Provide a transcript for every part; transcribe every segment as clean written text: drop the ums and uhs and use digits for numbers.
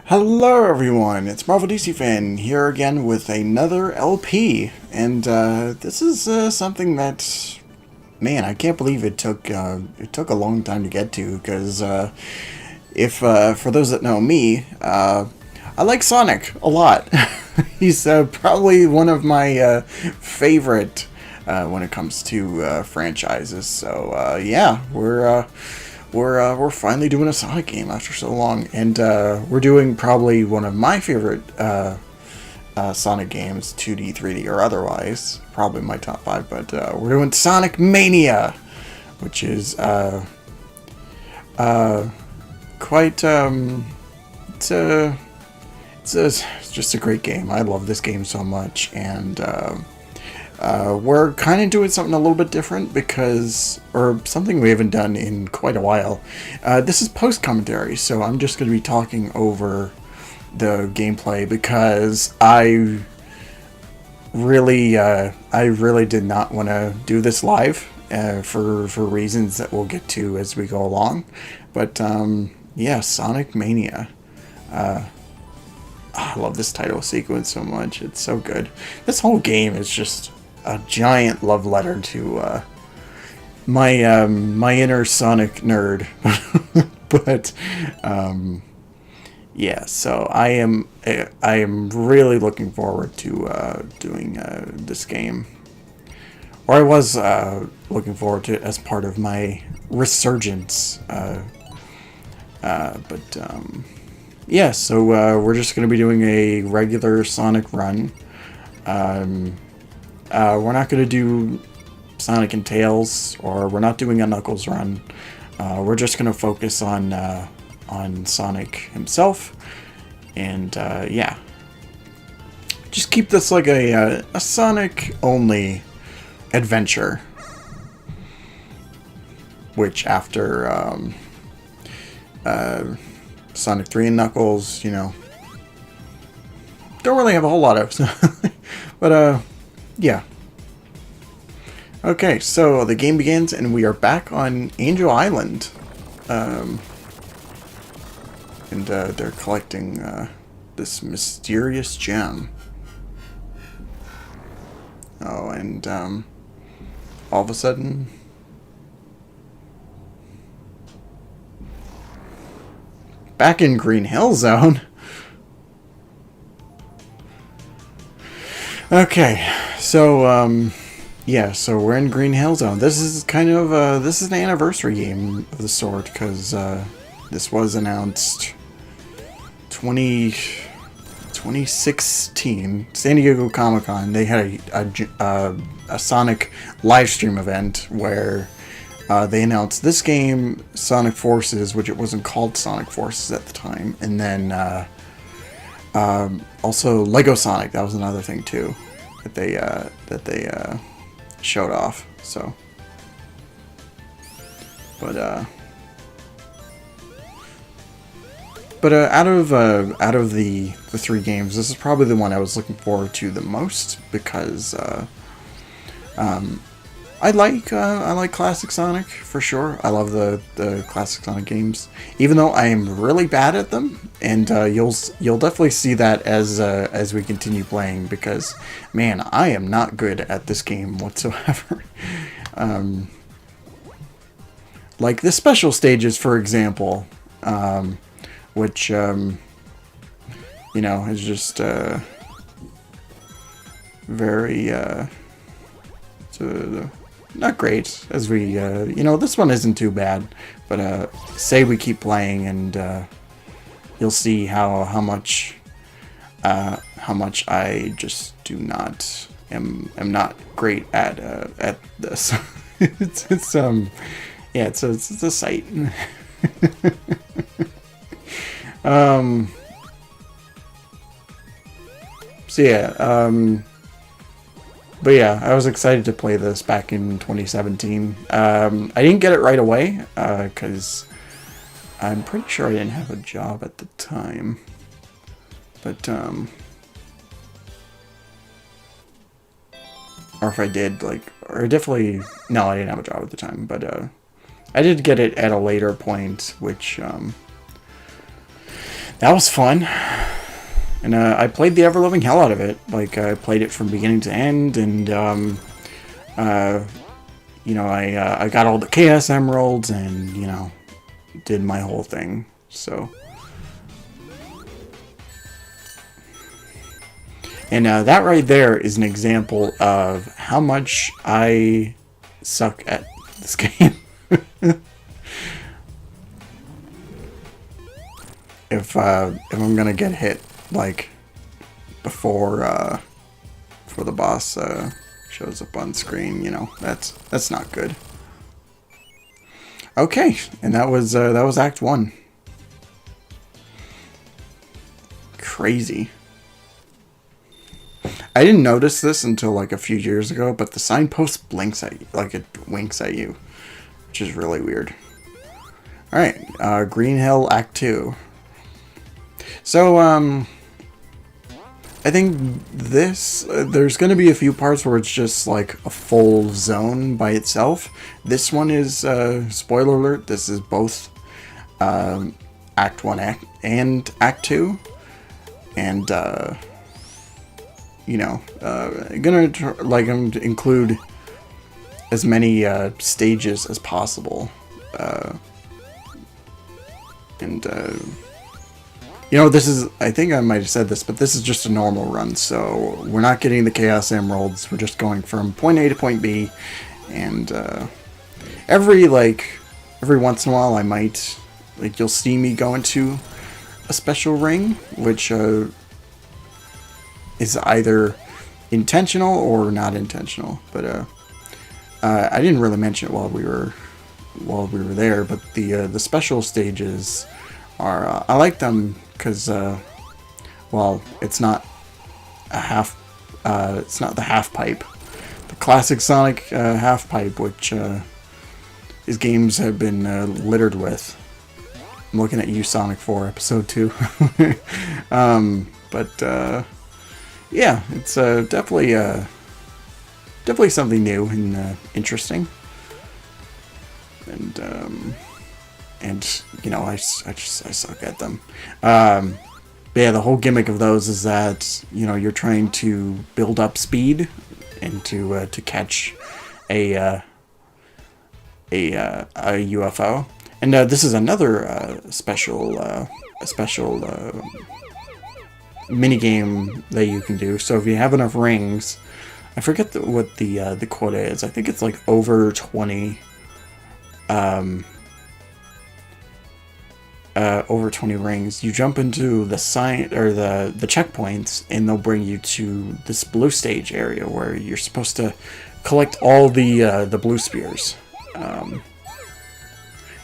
Hello everyone, it's Marvel DC Fan here again with another LP, and this is something that, man, I can't believe it took a long time to get to. Because if for those that know me, I like Sonic a lot. He's probably one of my favorite when it comes to franchises. So yeah, we're finally doing a Sonic game after so long, and we're doing probably one of my favorite Sonic games, 2D, 3D, or otherwise. Probably my top five, but we're doing Sonic Mania, which is quite it's just a great game. I love this game so much, and we're kind of doing something a little bit different or something we haven't done in quite a while. This is post commentary, so I'm just going to be talking over the gameplay because I really did not want to do this live for reasons that we'll get to as we go along. But yeah, Sonic Mania. I love this title sequence so much. It's so good. This whole game is just a giant love letter to my inner Sonic nerd. But yeah, so I am really looking forward to doing this game, or I was looking forward to it as part of my resurgence. But yeah, so we're just going to be doing a regular Sonic run. We're not going to do Sonic and Tails, or we're not doing a Knuckles run. We're just going to focus on Sonic himself, and yeah, just keep this like a Sonic only adventure. Which after Sonic 3 and Knuckles, don't really have a whole lot of. But yeah. Okay, so the game begins, and we are back on Angel Island. And they're collecting this mysterious gem. Oh, and all of a sudden, back in Green Hill Zone. Okay, so yeah, so we're in Green Hill Zone. This is kind of this is an anniversary game of the sort, because this was announced 2016 San Diego Comic-Con. They had a Sonic live stream event where they announced this game, Sonic Forces, which it wasn't called Sonic Forces at the time, and then also Lego Sonic. That was another thing too that they showed off. So, but out of the three games, this is probably the one I was looking forward to the most, because I like classic Sonic for sure. I love the classic Sonic games, even though I am really bad at them, and you'll definitely see that as we continue playing, because man, I am not good at this game whatsoever. Like the special stages, for example, which is just very not great, as we this one isn't too bad, but say we keep playing, and you'll see how much I just am not great at this. it's yeah, it's a sight. So yeah, but yeah, I was excited to play this back in 2017. I didn't get it right away, because I'm pretty sure I didn't have a job at the time. But, or if I did, no, I didn't have a job at the time, but I did get it at a later point, which that was fun. And I played the ever-loving hell out of it. Like, I played it from beginning to end, and, you know, I got all the Chaos Emeralds, and, you know, did my whole thing, so. And that right there is an example of how much I suck at this game. If I'm gonna get hit, like, before the boss shows up on screen, you know, that's not good. Okay, and that was Act 1. Crazy. I didn't notice this until like a few years ago, but the signpost blinks at you, like it winks at you, which is really weird. Alright, Green Hill Act 2. So, I think this, there's going to be a few parts where it's just like a full zone by itself. This one is, spoiler alert, this is both Act 1 and Act 2. And, you know, I'm going to include as many stages as possible. You know, this is, I think I might have said this, but this is just a normal run, so we're not getting the Chaos Emeralds, we're just going from point A to point B, and every once in a while I might, like, you'll see me go into a special ring, which is either intentional or not intentional, but I didn't really mention it while we were there, but the special stages are, I like them because, well, it's not a half, it's not the half pipe, the classic Sonic half pipe, which his games have been littered with. I'm looking at you, Sonic 4 Episode 2. Yeah, it's definitely something new and interesting. And you know, I suck at them. But yeah, the whole gimmick of those is that, you know, you're trying to build up speed and to catch a UFO. And this is another special mini game that you can do. So if you have enough rings, I forget what the quota is. I think it's like over 20. Over 20 rings, you jump into the sign or the checkpoints, and they'll bring you to this blue stage area where you're supposed to collect all the blue spears.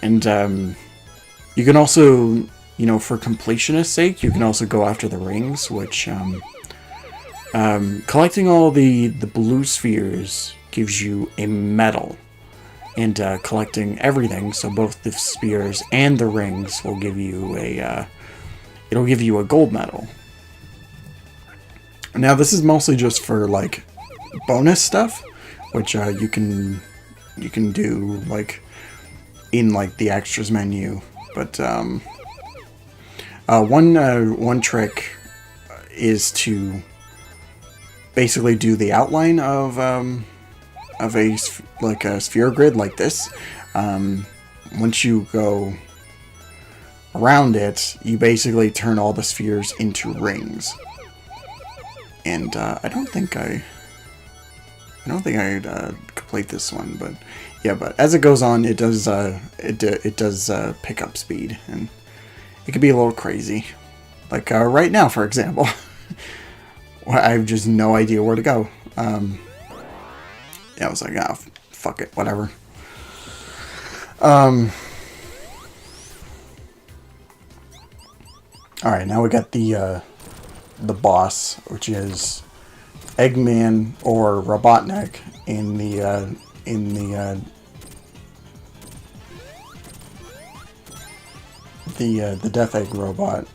You can also, you know, for completionist's sake, you can also go after the rings, which collecting all the blue spheres gives you a medal. And collecting everything, so both the spears and the rings, will give you it'll give you a gold medal. Now this is mostly just for like bonus stuff, which you can do like in like the extras menu. But one trick is to basically do the outline of a sphere grid like this. Once you go around it, you basically turn all the spheres into rings. And I don't think I'd complete this one, but yeah. But as it goes on, it does pick up speed, and it can be a little crazy. Like right now, for example, I have just no idea where to go. Yeah, I was like, ah, fuck it, whatever. Alright, now we got the boss, which is Eggman or Robotnik in the Death Egg robot.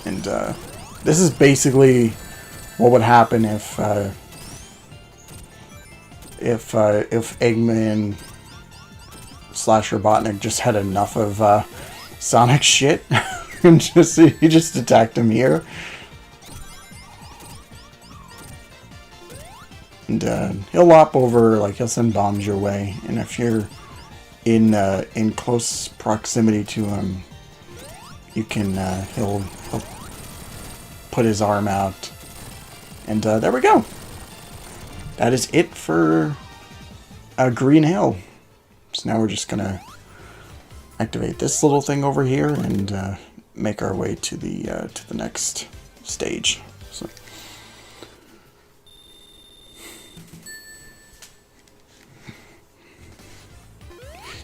And this is basically what would happen if Eggman slash Robotnik just had enough of Sonic shit, and he just attacked him here. And he'll lop over, like he'll send bombs your way, and if you're in close proximity to him, you can he'll put his arm out, and there we go. That is it for Green Hill. So now we're just gonna activate this little thing over here and make our way to the next stage.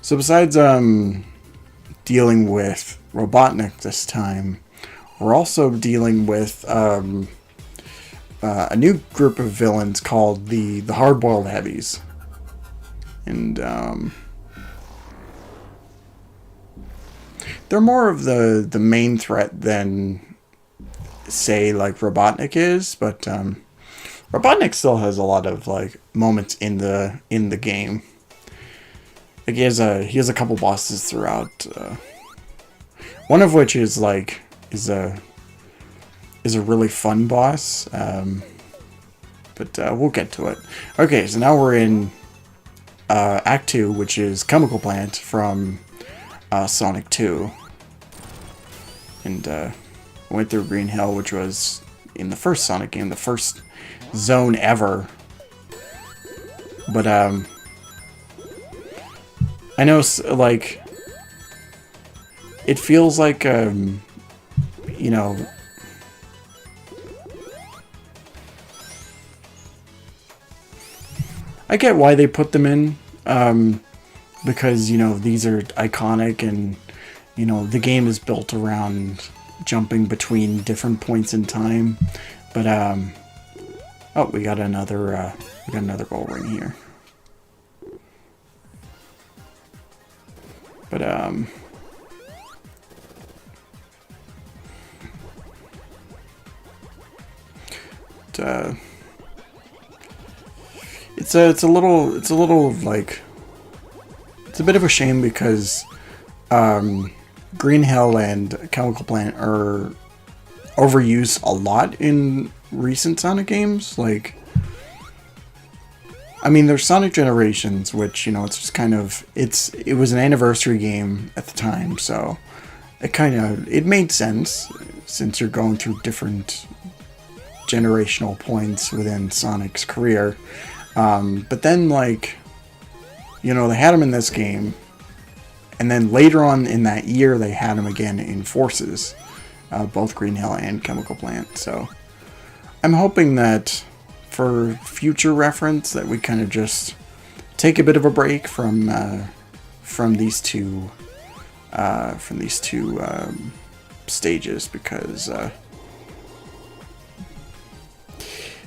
So besides dealing with Robotnik this time, we're also dealing with a new group of villains called the Hard-Boiled Heavies. And they're more of the main threat than, say, like Robotnik is, but Robotnik still has a lot of like moments in the game. Like he has a couple bosses throughout. One of which is like is a really fun boss. But we'll get to it. Okay, so now we're in Act 2, which is Chemical Plant from Sonic 2. And went through Green Hill, which was in the first Sonic game, the first zone ever. But I know, like, it feels like, you know, I get why they put them in, because, you know, these are iconic and, you know, the game is built around jumping between different points in time, but, oh, we got another gold ring here. But, it's a little like, it's a bit of a shame because, Green Hill and Chemical Plant are overused a lot in recent Sonic games. Like, I mean, there's Sonic Generations, which, you know, it's just kind of, it was an anniversary game at the time, so it made sense since you're going through different generational points within Sonic's career. But then, like, you know, they had him in this game, and then later on in that year, they had him again in Forces, both Green Hill and Chemical Plant. So I'm hoping that for future reference, that we kind of just take a bit of a break from these two stages, because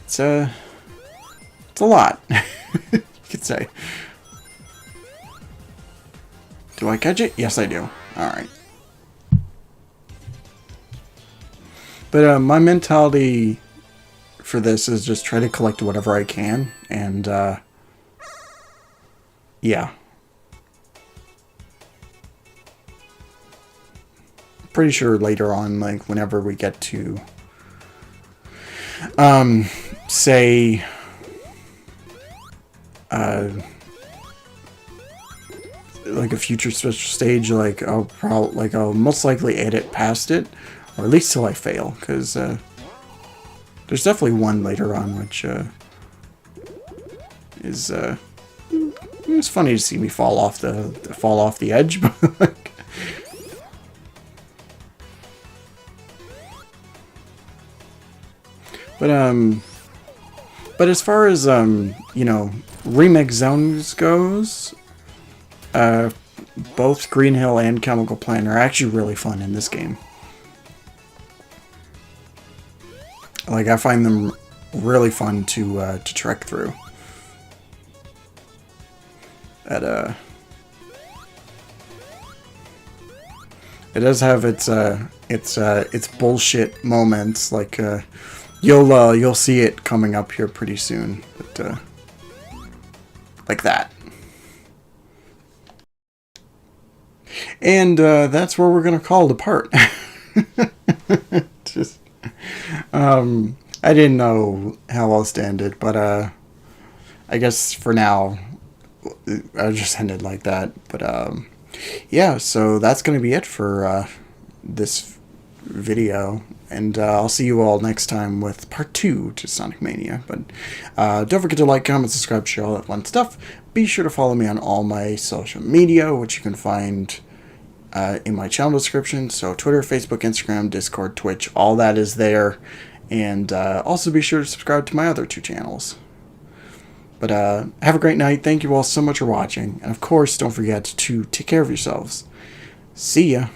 it's a lot, you could say. Do I catch it? Yes, I do. Alright. But my mentality for this is just try to collect whatever I can, and yeah. Pretty sure later on, like, whenever we get to say like a future special stage, like I'll most likely edit past it, or at least till I fail, because there's definitely one later on which is it's funny to see me fall off the edge, but like, but as far as you know, remix zones goes, both Green Hill and Chemical Plant are actually really fun in this game. Like, I find them really fun to trek through. It does have its bullshit moments, like you'll see it coming up here pretty soon, but like that. And that's where we're going to call it apart. Just, I didn't know how else to end it, but I guess for now, I just ended like that. But yeah, so that's going to be it for this video. And I'll see you all next time with part 2 to Sonic Mania. But don't forget to like, comment, subscribe, share all that fun stuff. Be sure to follow me on all my social media, which you can find in my channel description. So Twitter, Facebook, Instagram, Discord, Twitch, all that is there. And also be sure to subscribe to my other 2 channels. But have a great night. Thank you all so much for watching. And of course, don't forget to take care of yourselves. See ya.